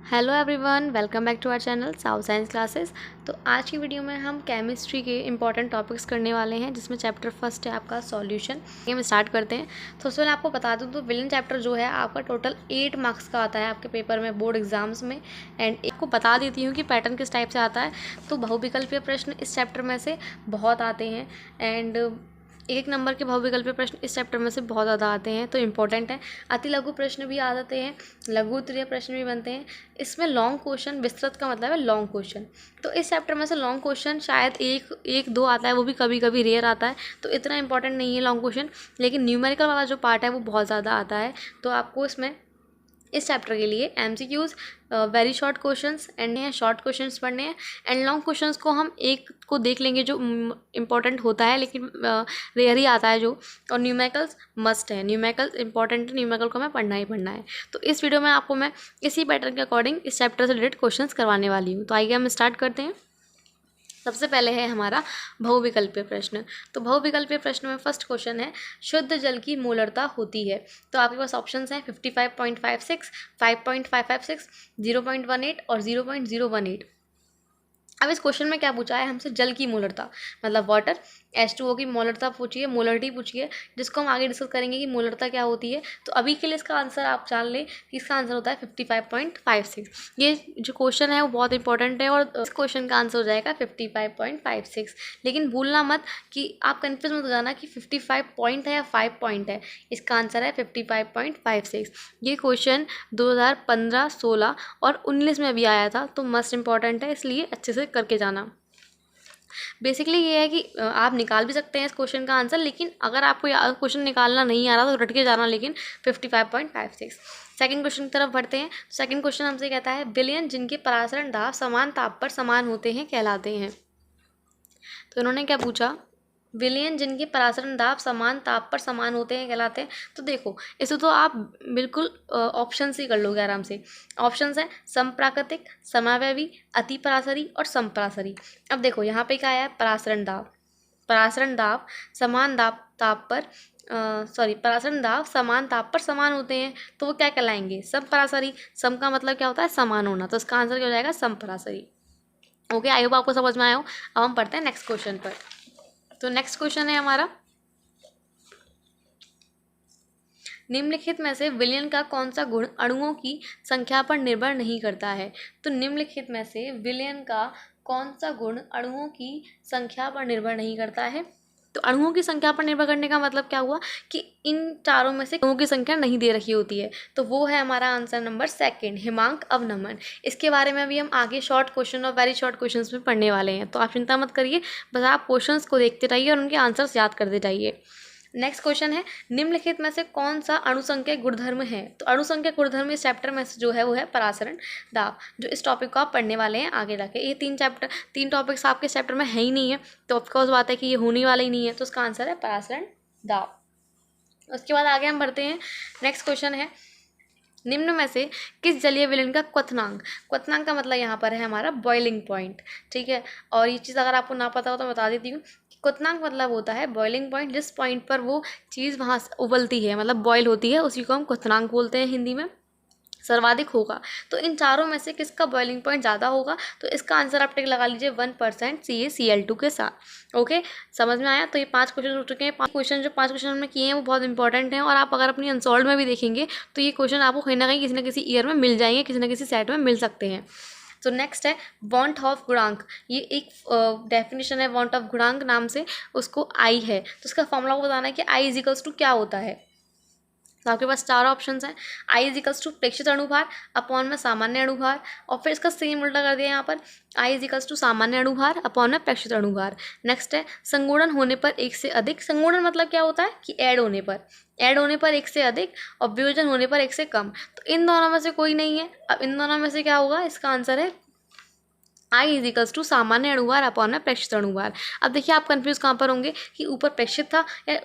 Hello everyone, welcome back to our channel South Science Classes. तो आज की video में हम केमिस्ट्री के इंपॉर्टेंट टॉपिक्स करने वाले हैं, जिसमें चैप्टर फर्स्ट है आपका सॉल्यूशन। हम स्टार्ट करते हैं। तो उससे पहले आपको बता दूं तो विलेन चैप्टर जो है आपका टोटल 8 मार्क्स का आता है आपके पेपर में, बोर्ड एग्जाम्स में। एंड आपको बता देती हूँ कि पैटर्न किस टाइप से आता है। तो बहुविकल्पीय प्रश्न इस चैप्टर में से बहुत आते हैं एंड एक नंबर के बहुविकल्पीय प्रश्न इस चैप्टर में से बहुत ज़्यादा आते हैं, तो इम्पोर्टेंट है। अति लघु प्रश्न भी आ जाते हैं, लघु उत्तरीय प्रश्न भी बनते हैं। इसमें लॉन्ग क्वेश्चन, विस्तृत का मतलब है लॉन्ग क्वेश्चन। तो इस चैप्टर में से लॉन्ग क्वेश्चन शायद एक दो आता है, वो भी कभी कभी रेयर आता है, तो इतना इंपॉर्टेंट नहीं है लॉन्ग क्वेश्चन। लेकिन न्यूमेरिकल वाला जो पार्ट है वो बहुत ज़्यादा आता है। तो आपको इसमें इस चैप्टर के लिए MCQs, very short questions and short questions पढ़ने हैं। एंड लॉन्ग क्वेश्चंस को हम एक को देख लेंगे जो इम्पोर्टेंट होता है, लेकिन रेयर ही आता है जो। और न्यूमेरिकल्स मस्ट है, न्यूमेरिकल्स इंपॉर्टेंट है, न्यूमेरिकल को हमें पढ़ना ही पढ़ना है। तो इस वीडियो में आपको मैं इसी पैटर्न के अकॉर्डिंग इस चैप्टर से रिलेटेड क्वेश्चंस करवाने वाली हूँ। तो आइए हम स्टार्ट करते हैं। सबसे पहले है हमारा बहुविकल्पीय प्रश्न। तो बहुविकल्पीय प्रश्न में फर्स्ट क्वेश्चन है, शुद्ध जल की मोलरता होती है। तो आपके पास ऑप्शंस हैं 55.56, 5.556, 0.18 और 0.018। अब इस क्वेश्चन में क्या पूछा है हमसे, जल की मोलरता मतलब वाटर, H2O की मोलरता पूछी है, मोलरिटी पूछी है, जिसको हम आगे डिस्कस करेंगे कि मोलरता क्या होती है। तो अभी के लिए इसका आंसर आप जान लें कि इसका आंसर होता है 55.56। ये जो क्वेश्चन है वो बहुत इंपॉर्टेंट है और इस क्वेश्चन का आंसर हो जाएगा 55.56। लेकिन भूलना मत कि आप कन्फ्यूज मत हो जाना कि 55 पॉइंट है या 5 पॉइंट है। इसका आंसर है 55.56। ये क्वेश्चन 2015, 16 और 19 में भी आया था, तो मस्ट इंपॉर्टेंट है, इसलिए अच्छे से करके जाना। बेसिकली ये है कि आप निकाल भी सकते हैं इस क्वेश्चन का आंसर, लेकिन अगर आपको क्वेश्चन निकालना नहीं आ रहा तो रट के जाना, लेकिन 55.56। सेकंड क्वेश्चन की तरफ बढ़ते हैं। सेकंड क्वेश्चन हमसे कहता है, विलयन जिनके परासरण दाब समान ताप पर समान होते हैं कहलाते हैं। तो इन्होंने क्या पूछा, विलयन जिनके परासरण दाब समान ताप पर समान होते हैं कहलाते हैं। तो देखो इसे तो आप बिल्कुल ऑप्शन से ही कर लोगे आराम से। ऑप्शंस हैं समप्राकृतिक, समावयवी, अतिपरासरी और समपरासरी। अब देखो यहाँ पे क्या आया है, परासरण दाब। परासरण दाब समान ताप पर परासरण दाब समान ताप पर समान होते हैं, तो वो क्या कहलाएंगे, समपरासरी। सम का मतलब क्या होता है, समान होना, तो इसका आंसर क्या हो जाएगा, समपरासरी। ओके, आई होप आपको समझ में आया हो। अब हम पढ़ते हैं नेक्स्ट क्वेश्चन पर। तो नेक्स्ट क्वेश्चन है हमारा, निम्नलिखित में से विलयन का कौन सा गुण अणुओं की संख्या पर निर्भर नहीं करता है। तो निम्नलिखित में से विलयन का कौन सा गुण अणुओं की संख्या पर निर्भर नहीं करता है। तो अणुओं की संख्या पर निर्भर करने का मतलब क्या हुआ कि इन चारों में से अणुओं की संख्या नहीं दे रखी होती है, तो वो है हमारा आंसर नंबर सेकंड, हिमांक अवनमन। इसके बारे में भी हम आगे शॉर्ट क्वेश्चन और वेरी शॉर्ट क्वेश्चंस में पढ़ने वाले हैं, तो आप चिंता मत करिए, बस आप क्वेश्चंस को देखते रहिए और उनके आंसर्स याद करते जाइए। नेक्स्ट क्वेश्चन है, निम्नलिखित में से कौन सा अणुसंख्यक गुणधर्म है। तो अणुसंख्यक गुणधर्म इस चैप्टर में से जो है वो है परासरण दाब, जो इस टॉपिक को आप पढ़ने वाले हैं आगे जाके। ये तीन टॉपिक्स आपके चैप्टर में है ही नहीं है, तो ऑफकोर्स बात है कि ये होने वाला ही नहीं है, तो उसका आंसर है परासरण दाब। उसके बाद आगे हम बढ़ते हैं। नेक्स्ट क्वेश्चन है, निम्न में से किस जलीय विलयन का क्वथनांक, क्वथनांक का मतलब यहाँ पर है हमारा बॉइलिंग पॉइंट, ठीक है। और ये चीज़ अगर आपको ना पता हो तो बता देती हूँ, क्वथनांक मतलब होता है बॉइलिंग पॉइंट, जिस पॉइंट पर वो चीज़ वहाँ उबलती है, मतलब बॉयल होती है, उसी को हम क्वथनांक बोलते हैं हिंदी में, सर्वाधिक होगा। तो इन चारों में से किसका बॉइलिंग पॉइंट ज़्यादा होगा, तो इसका आंसर आप टिक लगा लीजिए 1% CaCl2 के साथ। ओके, समझ में आया। तो ये 5 क्वेश्चन हो चुके हैं। 5 क्वेश्चन हमने किए हैं वो बहुत इंपॉर्टेंट हैं, और आप अगर अपनी अनसॉल्व में भी देखेंगे तो ये क्वेश्चन आपको कहीं ना कहीं किसी न किसी ईयर में मिल जाएंगे, किसी न किसी सेट में मिल सकते हैं। तो नेक्स्ट है वॉन्ट ऑफ गुणांक। ये एक डेफिनेशन है वॉन्ट ऑफ गुणांक नाम से, उसको आई है, तो उसका फॉर्मूला बताना है कि I इजिकल्स टू क्या होता है। तो आपके पास 4 ऑप्शंस हैं, I इजिकल्स टू प्रेक्षित अणुभार अपॉन में सामान्य अणुभार, और फिर इसका सेम उल्टा कर दिया यहाँ पर, I इजिकल्स टू सामान्य अणुभार अपॉन में प्रेक्षित अणुभार। नेक्स्ट है संगुणन होने पर एक से अधिक। संगुणन मतलब क्या होता है कि ऐड होने पर एक से अधिक, और वियोजन होने पर एक से कम। तो इन दोनों में से कोई नहीं है। अब इन दोनों में से क्या होगा, इसका आंसर है I इजिकल्स टू सामान्य अणुभार अपॉन में प्रेक्षित अणुभार। अब देखिए आप कंफ्यूज कहाँ पर होंगे कि ऊपर प्रेक्षित था या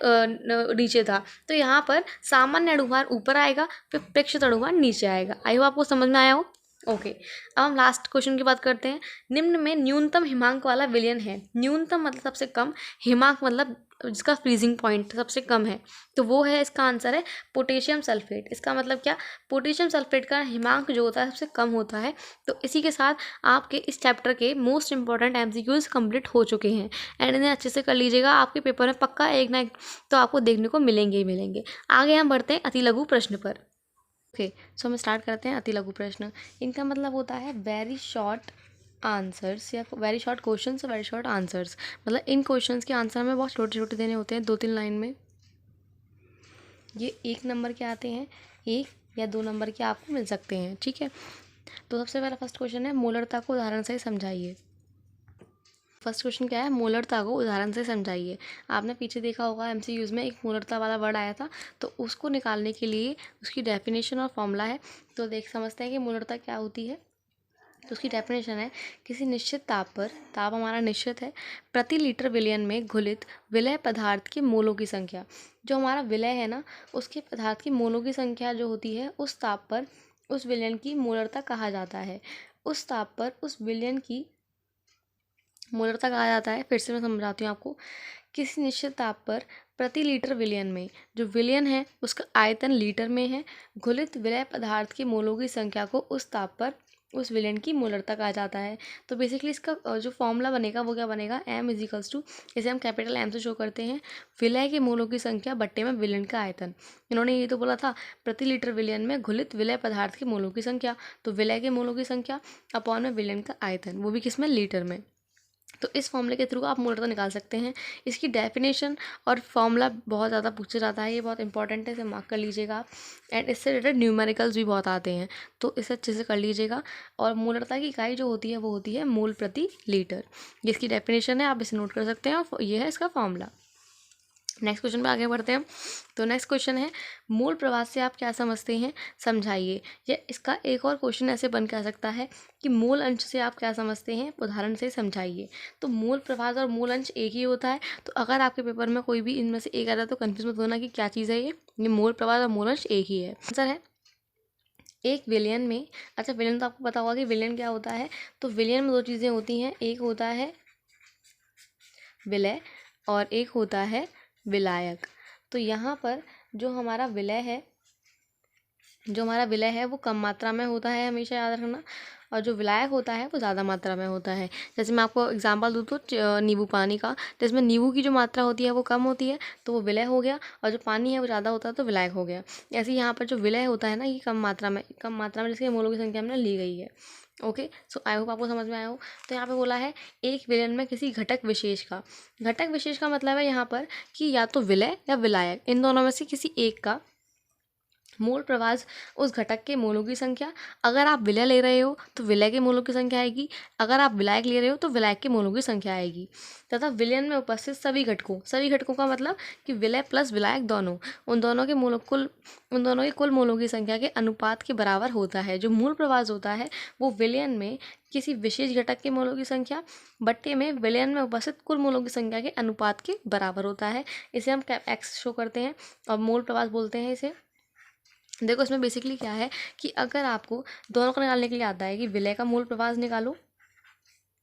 नीचे था। तो यहाँ पर सामान्य अणुभार ऊपर आएगा, फिर प्रेक्षित अणुभार नीचे आएगा। आई होप आपको समझ में आया हो। ओके, अब हम लास्ट क्वेश्चन की बात करते हैं। निम्न में न्यूनतम हिमांक वाला विलयन है। न्यूनतम मतलब सबसे कम, हिमांक मतलब जिसका फ्रीजिंग पॉइंट सबसे कम है, तो वो है, इसका आंसर है पोटेशियम सल्फेट। इसका मतलब क्या, पोटेशियम सल्फेट का हिमांक जो होता है सबसे कम होता है। तो इसी के साथ आपके इस चैप्टर के मोस्ट इंपॉर्टेंट एमसीक्यूज कंप्लीट हो चुके हैं एंड इन्हें अच्छे से कर लीजिएगा। आपके पेपर में पक्का एक ना एक तो आपको देखने को मिलेंगे ही मिलेंगे। आगे हम बढ़ते हैं अति लघु प्रश्न पर। ओके, सो हम स्टार्ट करते हैं अति लघु प्रश्न। इनका मतलब होता है वेरी शॉर्ट आंसर्स या very short questions, very short answers. मतलब इन क्वेश्चंस के आंसर हमें बहुत छोटे छोटे देने होते हैं, 2-3 लाइन में। ये 1 नंबर के आते हैं, 1 या 2 नंबर के आपको मिल सकते हैं, ठीक है। तो सबसे पहला फर्स्ट क्वेश्चन है, मोलरता को उदाहरण से समझाइए। फर्स्ट क्वेश्चन क्या है, मोलरता को उदाहरण से समझाइए। आपने पीछे देखा होगा एमसीक्यूज में एक मोलरता वाला वर्ड आया था, तो उसको निकालने के लिए उसकी डेफिनेशन और फॉर्मूला है। तो समझते हैं कि मोलरता क्या होती है। तो उसकी डेफिनेशन है, किसी निश्चित ताप पर, ताप हमारा निश्चित है, प्रति लीटर विलयन में घुलित विलय पदार्थ के मोलों की संख्या। जो हमारा विलय है ना, उसके पदार्थ की मोलों की संख्या जो होती है, उस ताप पर उस विलयन की मोलरता कहा जाता है। उस ताप पर उस विलयन की मोलरता कहा जाता है। फिर से मैं समझाती हूँ आपको। किसी निश्चित ताप पर प्रति लीटर विलयन में, जो विलयन है उसका आयतन लीटर में है, घुलित विलय पदार्थ के मोलों की संख्या को उस ताप पर उस विलयन की मोलरता कहा जाता है। तो बेसिकली इसका जो फॉर्मूला बनेगा वो क्या बनेगा, m इजिकल्स टू, इसे हम कैपिटल M से शो करते हैं, विलय के मोलों की संख्या बट्टे में विलयन का आयतन। इन्होंने ये तो बोला था प्रति लीटर विलयन में घुलित विलय पदार्थ के मोलों की संख्या, तो विलय के मोलों की संख्या अपॉन में विलयन का आयतन, वो भी किस में, लीटर में। तो इस फॉर्मूले के थ्रू आप मोलरता निकाल सकते हैं। इसकी डेफिनेशन और फॉर्मूला बहुत ज़्यादा पूछा जाता है, ये बहुत इंपॉर्टेंट है, इसे मार्क कर लीजिएगा आप। एंड इससे रिलेटेड न्यूमेरिकल्स भी बहुत आते हैं, तो इसे अच्छे से कर लीजिएगा। और मोलरता की इकाई जो होती है वो होती है मोल प्रति लीटर। ये इसकी डेफिनेशन है, आप इसे नोट कर सकते हैं, और ये है इसका फॉर्मूला। नेक्स्ट क्वेश्चन पे आगे बढ़ते हैं। तो नेक्स्ट क्वेश्चन है, मूल प्रवाह से आप क्या समझते हैं, समझाइए। या इसका एक और क्वेश्चन ऐसे बन के आ सकता है कि मूल अंश से आप क्या समझते हैं, उदाहरण से समझाइए। तो मूल प्रवाह और मूल अंश एक ही होता है। तो अगर आपके पेपर में कोई भी इनमें से एक आ रहा है तो कन्फ्यूज मत होना कि क्या चीज़ है ये मूल प्रवाह और मूल अंश एक ही है। आंसर है एक विलयन में। अच्छा, विलयन तो आपको पता होगा कि विलयन क्या होता है। तो विलयन में 2 चीज़ें होती हैं, एक होता है विलय और एक होता है विलायक। तो यहाँ पर जो हमारा विलय है वो कम मात्रा में होता है, हमेशा याद रखना। और जो विलायक होता है वो ज़्यादा मात्रा में होता है। जैसे मैं आपको एग्जांपल दूँ तो नींबू पानी का, जिसमें नींबू की जो मात्रा होती है वो कम होती है तो वो विलय हो गया, और जो पानी है वो ज़्यादा होता है तो विलायक हो गया। ऐसे ही यहाँ पर जो विलय होता है ना, ये कम मात्रा में जिसके मोलों की संख्या हमने ली गई है। ओके, सो आई होप आपको समझ में आया हो। तो यहाँ पे बोला है एक विलयन में किसी घटक विशेष का मतलब है यहाँ पर कि या तो विलय या विलायक, इन दोनों में से किसी एक का मोल प्रवास उस घटक के मोलों की संख्या। अगर आप विलय ले रहे हो तो विलय के मोलों की संख्या आएगी, अगर आप विलायक ले रहे हो तो विलायक के मोलों की संख्या आएगी। तथा विलयन में उपस्थित सभी घटकों का मतलब कि विलय प्लस विलायक दोनों, उन दोनों के कुल मोलों की संख्या के अनुपात के बराबर होता है। जो मूल प्रवास होता है वो विलयन में किसी विशेष घटक के मोलों की संख्या बट्टे में विलयन में उपस्थित कुल मोलों की संख्या के अनुपात के बराबर होता है। इसे हम एक्स शो करते हैं और मूल प्रवास बोलते हैं इसे। देखो, इसमें बेसिकली क्या है कि अगर आपको दोनों को निकालने के लिए आता है कि विलय का मूल प्रवास निकालो,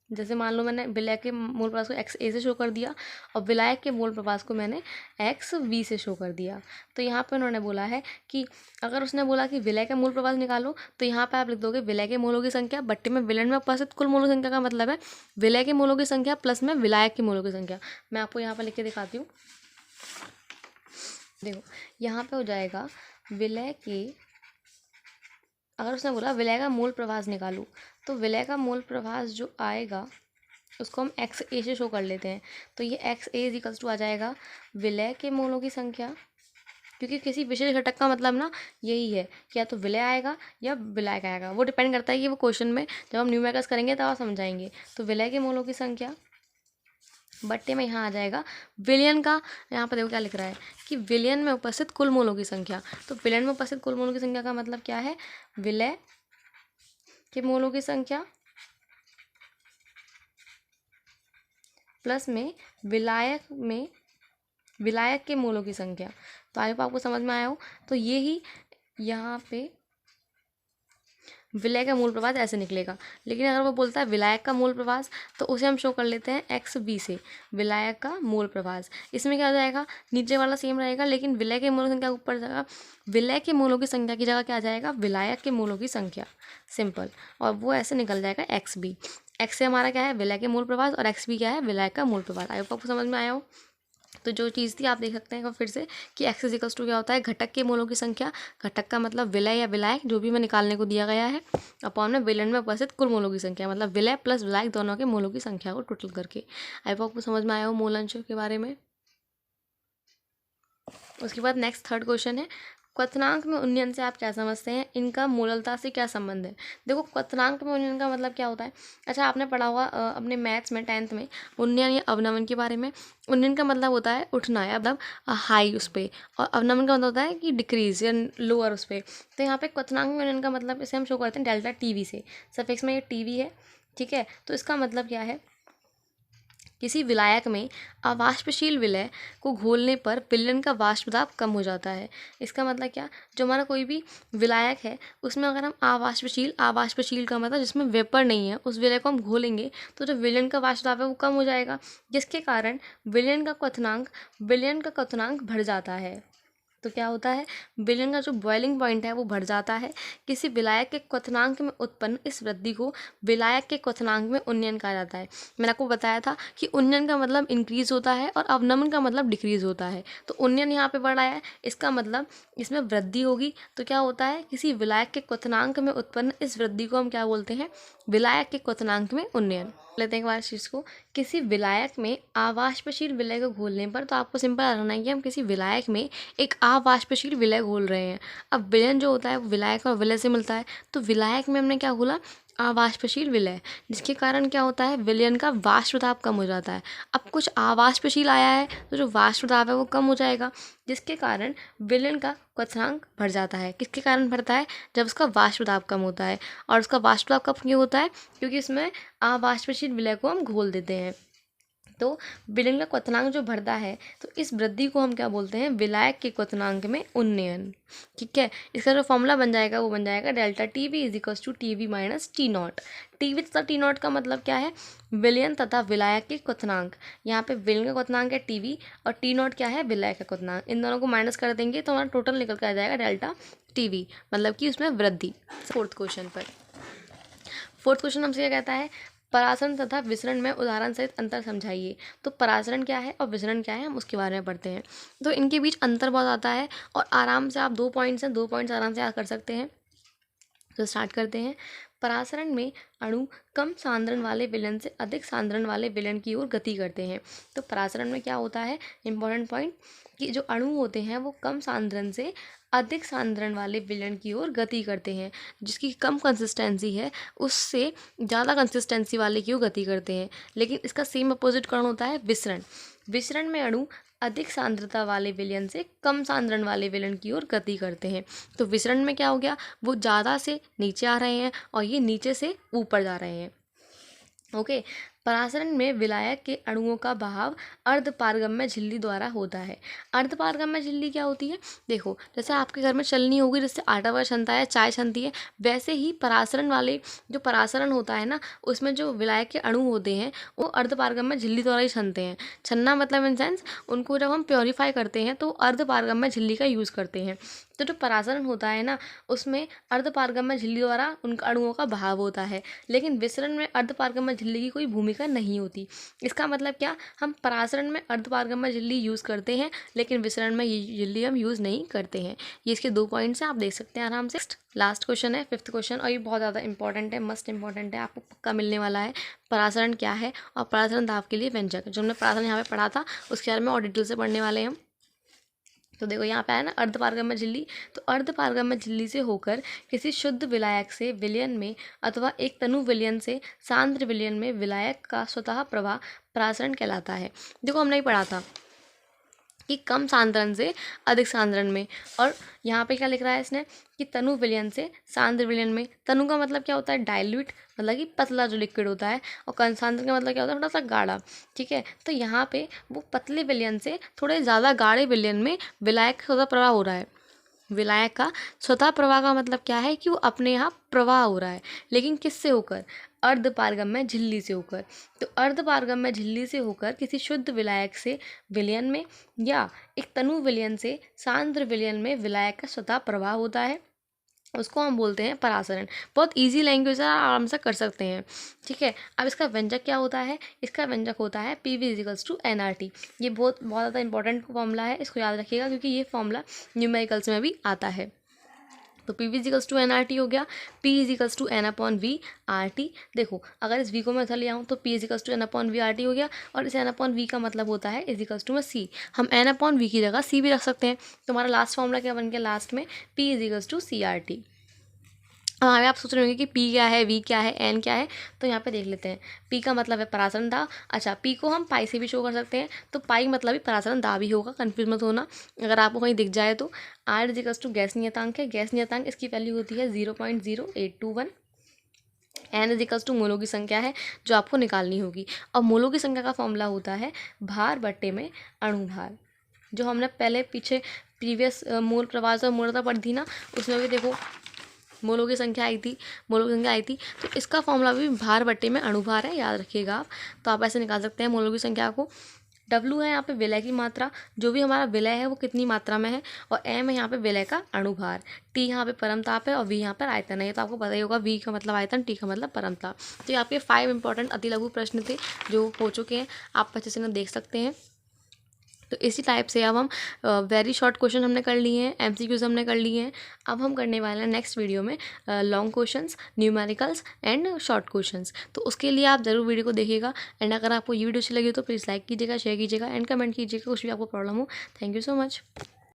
जैसे मान लो मैंने विलय के मूल प्रवास को एक्स ए से शो कर दिया और विलायक के मूल प्रवास को मैंने एक्स बी से शो कर दिया। तो यहाँ पे उन्होंने बोला है कि अगर उसने बोला कि विलय का मूल प्रवास निकालो, तो यहाँ पे आप लिख दोगे विलय के मोलों की संख्या बट्टे में विलयन में उपस्थित कुल मोलों की संख्या का मतलब है विलय के मोलों की संख्या प्लस में विलायक के मोलों की संख्या। मैं आपको यहाँ पर लिख के दिखाती हूँ। देखो, यहाँ पे हो जाएगा विलय के, अगर उसने बोला विलय का मूल प्रवास निकालो, तो विलय का मूल प्रवास जो आएगा उसको हम एक्स ए से शो कर लेते हैं। तो ये एक्स ए इजिकल्स टू आ जाएगा विलय के मोलों की संख्या, क्योंकि किसी विशेष घटक का मतलब ना यही है कि या तो विलय आएगा या विलायक आएगा। वो डिपेंड करता है कि वो क्वेश्चन में जब हम न्यूमेरिकल्स करेंगे तब आप समझाएंगे। तो विलय के मोलों की संख्या बट्टे में यहाँ आ जाएगा विलयन का, यहाँ पर देखो क्या लिख रहा है कि विलयन में उपस्थित कुल मोलों की संख्या। तो विलयन में उपस्थित कुल मोलों की संख्या का मतलब क्या है, विलय के मोलों की संख्या प्लस में विलायक के मोलों की संख्या। तो आई होप आपको समझ में आया हो। तो ये ही यहाँ पे विलय का मूल प्रवास ऐसे निकलेगा। लेकिन अगर वो बोलता है विलायक का मूल प्रवास, तो उसे हम शो कर लेते हैं एक्स बी से, विलायक का मूल प्रवास। इसमें क्या हो जाएगा, नीचे वाला सेम रहेगा, लेकिन विलय के मूलों की संख्या ऊपर जाएगा। विलय के मूलों की संख्या की जगह क्या आ जाएगा, विलायक के मूलों की संख्या, सिंपल। और वो ऐसे निकल जाएगा एक्स बी। एक्स से हमारा क्या है, विलय के मूल प्रवास, और एक्स बी क्या है, विलायक का मूल प्रवास। आई होप आपको समझ में आया हो। तो जो चीज़ थी आप देख सकते हैं फिर से कि एक्स इजिकल्स टू क्या होता है, घटक के मूलों की संख्या, घटक का मतलब विलय या विलायक जो भी मैं निकालने को दिया गया है, अपॉन में विलयन में उपस्थित कुल मूलों की संख्या, मतलब विलय प्लस विलायक दोनों के मूलों की संख्या को टोटल करके। आई होप आपको समझ में आया हो मूल अंशों के बारे में। उसके बाद नेक्स्ट थर्ड क्वेश्चन है, क्वथनांक में उन्नयन से आप क्या समझते हैं, इनका मूललता से क्या संबंध है। देखो क्वथनांक में उन्नयन का मतलब क्या होता है। अच्छा आपने पढ़ा हुआ अपने मैथ्स में 10th में उन्नयन या अवनमन के बारे में। उन्नयन का मतलब होता है उठना या मतलब हाई उस पर, और अवनमन का मतलब होता है कि डिक्रीज या लोअर उस पर। तो यहाँ पे क्वथनांक में उन्नयन का मतलब इसे हम शो करते हैं डेल्टा टीवी से। सफिक्स में ये टीवी है, ठीक है। तो इसका मतलब क्या है, किसी विलायक में अवाष्पशील विलय को घोलने पर विलयन का वाष्प दाब कम हो जाता है। इसका मतलब क्या, जो हमारा कोई भी विलायक है उसमें अगर हम अवाष्पशील का मतलब जिसमें वेपर नहीं है, उस विलय को हम घोलेंगे तो जो विलयन का वाष्प दाब है वो कम हो जाएगा, जिसके कारण विलयन का क्वथनांक बढ़ जाता है। तो क्या होता है, विलयन का जो बॉइलिंग पॉइंट है वो बढ़ जाता है। किसी विलायक के क्वथनांक में उत्पन्न इस वृद्धि को विलायक के क्वथनांक में उन्नयन कहा जाता है। मैंने आपको बताया था कि उन्नयन का मतलब इंक्रीज होता है और अवनमन का मतलब डिक्रीज होता है। तो उन्नयन यहाँ पे बढ़ आया है, इसका मतलब इसमें वृद्धि होगी। तो क्या होता है, किसी विलायक के क्वथनांक में उत्पन्न इस वृद्धि को हम क्या बोलते हैं, विलायक के क्वथनांक में उन्नयन। लेते हैं एक बार इस चीज़ को, किसी विलायक में अवाष्पशील विलय को घोलने पर, तो आपको सिंपल आना है कि हम किसी विलायक में एक अवाष्पशील विलय घोल रहे हैं। अब विलयन जो होता है वो विलायक और विलय से मिलता है, तो विलायक में हमने क्या घोला, अवाष्पशील विलय, जिसके कारण क्या होता है, विलयन का वाष्प दाब कम हो जाता है। अब कुछ अवाष्पशील आया है तो जो वाष्प दाब है वो कम हो जाएगा, जिसके कारण विलयन का क्वथनांक बढ़ जाता है। किसके कारण बढ़ता है, जब उसका वाष्प दाब कम होता है। और उसका वाष्प दाब कब क्यों होता है, क्योंकि इसमें अवाष्पशील विलय को हम घोल देते हैं। तो विलयन का क्वथनांक जो बढ़ता है, तो इस वृद्धि को हम क्या बोलते हैं, विलायक के क्वथनांक में उन्नयन। ठीक है, इसका जो फॉर्मूला बन जाएगा वो बन जाएगा delta T V is equals to T V minus T nought. T V तथा टी नॉट का मतलब क्या है, विलयन तथा विलायक के क्वथनांक। यहाँ पे विलयन का क्वथनांक है टी वी और टी नॉट क्या है, विलायक का क्वथनांक। इन दोनों को माइनस कर देंगे तो हमारा टोटल निकल कर आ जाएगा डेल्टा टी वी, मतलब कि उसमें वृद्धि। फोर्थ क्वेश्चन हमसे क्या कहता है, परासरण तथा विसरण में उदाहरण सहित अंतर समझाइए। तो परासरण क्या है और विसरण क्या है, हम उसके बारे में पढ़ते हैं। तो इनके बीच अंतर बहुत आता है, और आराम से आप 2 पॉइंट्स हैं, 2 पॉइंट्स आराम से याद कर सकते हैं। तो स्टार्ट करते हैं। परासरण में अणु कम सांद्रण वाले विलयन से अधिक सांद्रण वाले विलयन की ओर गति करते हैं। तो परासरण में क्या होता है, इंपॉर्टेंट पॉइंट, कि जो अणु होते हैं वो कम सांद्रण से अधिक सांद्रण वाले विलयन की ओर गति करते हैं। जिसकी कम कंसिस्टेंसी है उससे ज़्यादा कंसिस्टेंसी वाले की ओर गति करते हैं। लेकिन इसका सेम अपोजिट कौन होता है, विसरण। विसरण में अणु अधिक सांद्रता वाले विलयन से कम सांद्रण वाले विलयन की ओर गति करते हैं। तो विसरण में क्या हो गया, वो ज़्यादा से नीचे आ रहे हैं और ये नीचे से ऊपर जा रहे हैं। ओके, परासरण में विलायक के अणुओं का बहाव अर्धपारगम्य झिल्ली द्वारा होता है। अर्धपारगम्य झिल्ली क्या होती है, देखो जैसे आपके घर में छलनी होगी जिससे आटा वाटा छनता है, चाय छनती है, वैसे ही परासरण वाले जो परासरण होता है ना, उसमें जो विलायक के अणु होते हैं वो अर्धपारगम्य झिल्ली द्वारा ही छनते हैं। छन्ना मतलब इन सेंस उनको जब हम प्योरीफाई करते हैं तो अर्धपारगम्य झिल्ली का यूज़ करते हैं। तो जो परासरण होता है ना, उसमें अर्धपारगम्य झिल्ली द्वारा उन अणुओं का बहाव होता है, लेकिन विसरण में अर्धपारगम्य झिल्ली की कोई भूमिका नहीं होती। इसका मतलब क्या, हम परासरण में अर्धपारगम्य झिल्ली यूज़ करते हैं लेकिन विसरण में ये झिल्ली हम यूज़ नहीं करते हैं। ये इसके 2 पॉइंट्स हैं, आप देख सकते हैं आराम से। लास्ट क्वेश्चन है, 5th क्वेश्चन, और ये बहुत ज़्यादा इंपॉर्टेंट है, मस्ट इंपॉर्टेंट है, आपको पक्का मिलने वाला है। परासरण क्या है और परासरण दाब के लिए व्यंजक। जो हमने परासरण यहाँ पे पढ़ा था उसके बारे में और डिटेल से पढ़ने वाले हैं हम। तो देखो यहाँ पे है ना अर्धपारगम्य झिल्ली, तो अर्धपारगम्य झिल्ली से होकर किसी शुद्ध विलायक से विलयन में अथवा एक तनु विलयन से सांद्र विलयन में विलायक का स्वतः प्रवाह परासरण कहलाता है। देखो हमने ही पढ़ा था कि कम सांद्रण से अधिक सांद्रण में, और यहाँ पे क्या लिख रहा है इसने कि तनु विलयन से सांद्र विलयन में। तनु का मतलब क्या होता है, डाइल्यूट, मतलब कि पतला जो लिक्विड होता है, और सांद्र का मतलब क्या होता है, थोड़ा सा गाढ़ा। ठीक है, तो यहाँ पे वो पतले विलयन से थोड़े ज़्यादा गाढ़े विलयन में विलायक का प्रवाह हो रहा है। विलायक का स्वतः प्रवाह का मतलब क्या है कि वो अपने यहाँ प्रवाह हो रहा है, लेकिन किससे होकर? अर्धपारगम्य झिल्ली से होकर। तो अर्धपारगम्य झिल्ली से होकर किसी शुद्ध विलायक से विलयन में या एक तनु विलयन से सांद्र विलयन में विलायक का स्वतः प्रवाह होता है, उसको हम बोलते हैं परासरण। बहुत इजी लैंग्वेज है, आराम से कर सकते हैं। ठीक है, अब इसका व्यंजक क्या होता है? इसका व्यंजक होता है PV = nRT। ये बहुत बहुत ज़्यादा इंपॉर्टेंट फॉर्मूला है, इसको याद रखिएगा क्योंकि ये फॉर्मूला न्यूमेरिकल्स में भी आता है। तो PV = nRT हो गया। P = n/v/RT। देखो अगर इस v को मैं इधर ले आऊँ तो P = n/v/RT हो गया, और इस n/v का मतलब होता है = में c। हम n/v की जगह c भी रख सकते हैं। तो हमारा लास्ट फॉर्मूला क्या बन गया लास्ट में? P = CRT। अब आप सोच रहे होंगे कि P क्या है, V क्या है, N क्या है, तो यहाँ पे देख लेते हैं। P का मतलब है परासरण दाब। अच्छा, P को हम पाई से भी शो कर सकते हैं, तो पाई मतलब ही परासरण दाब ही होगा, कंफ्यूज मत होना अगर आपको कहीं दिख जाए तो। R = गैस नियतांक है। गैस नियतांक इसकी वैल्यू होती है 0.0821। N = मोलों की संख्या है जो आपको निकालनी होगी, और मोलों की संख्या का फॉर्मूला होता है भार बट्टे में अणु भार, जो हमने पहले पीछे प्रीवियस मोल प्रवाह और मोलता पढ़ी थी ना, उसमें भी देखो मोलों की संख्या आई थी। तो इसका फॉर्मूला भी भार बट्टे में अणुभार है, याद रखिएगा आप। तो आप ऐसे निकाल सकते हैं मोलों की संख्या को। W है यहाँ पे विलय की मात्रा, जो भी हमारा विलय है वो कितनी मात्रा में है, और M है यहाँ पे विलय का अणुभार, T यहाँ पे परमताप है, और V यहाँ पर आयतन है। ये तो आपको पता ही होगा, V का मतलब आयतन, T का मतलब परमताप। तो ये आपके 5 इंपॉर्टेंट अति लघु प्रश्न थे जो हो चुके हैं, आप अच्छे से देख सकते हैं। तो इसी टाइप से अब हम वेरी शॉर्ट क्वेश्चन हमने कर लिए हैं, MCQs हमने कर लिए हैं। अब हम करने वाले हैं नेक्स्ट वीडियो में long questions, numericals and short questions. तो उसके लिए आप ज़रूर वीडियो को देखिएगा, एंड अगर आपको ये वीडियो अच्छी लगी तो प्लीज़ लाइक कीजिएगा, शेयर कीजिएगा एंड कमेंट कीजिएगा, कुछ भी आपको प्रॉब्लम हो। Thank you so much.